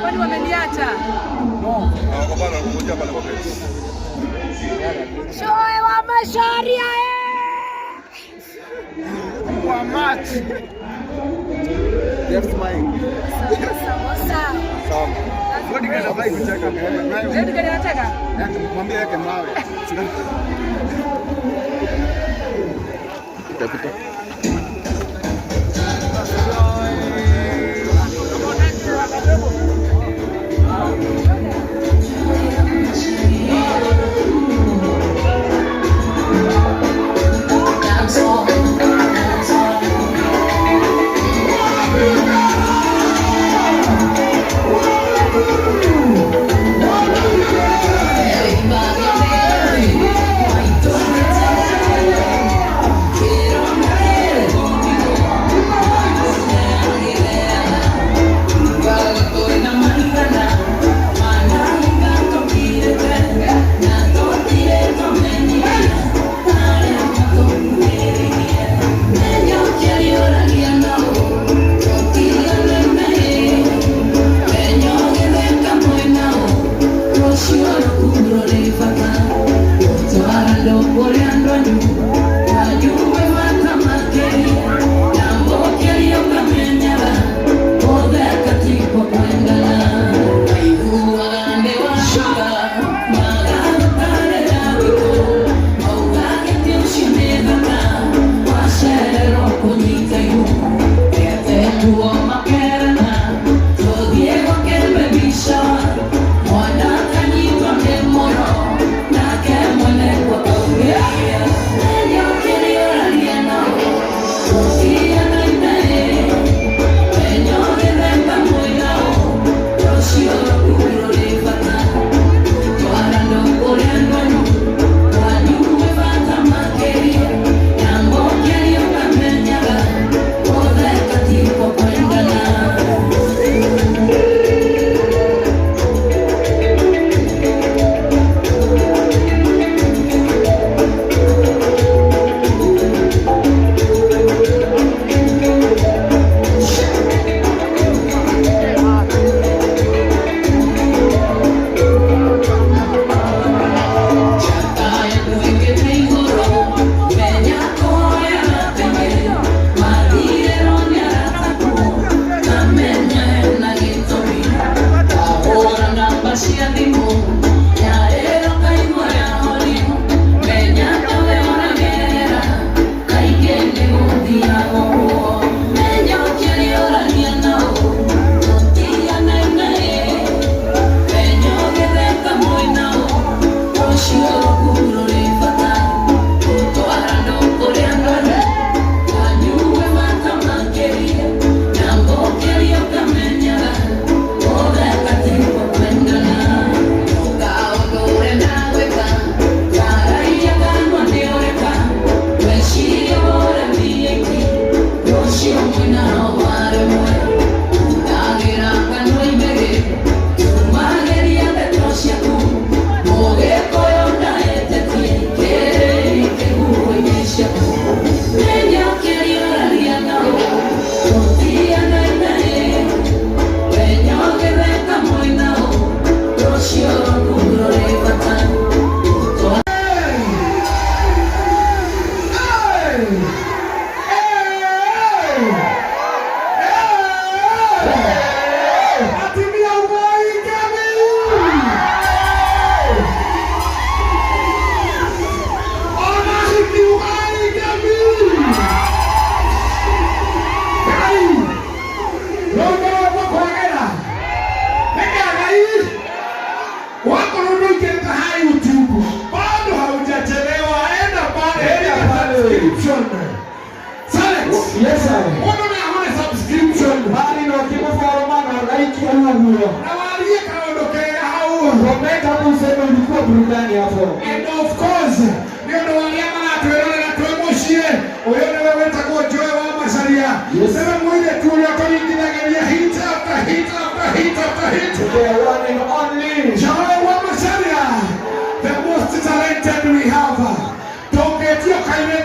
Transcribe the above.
Kwani wameniacha? No. Kwa bana kuja pale kwa pesa. Shoe wa masharia Wa match. Yes mine. Sawa. Bodi kana bai kucheka nayo. Bodi kana nataka? Mwambie yake mawe. Pita. Yes, sir. Mbona hawana subscription? Bali na kipo for maana like ana huyo. Na walie kaondokea hao. Romeka kusema ilikuwa burudani hapo. And of course, ndio waliama na tuelewe na tuemoshie. Oyone wewe utakuwa joy wa masalia. Sema mwende tu ya kwa nyingine ya hit after hit after hit after hit. They are one and only. Joy wa masalia. The most talented we have. Don't get your kind of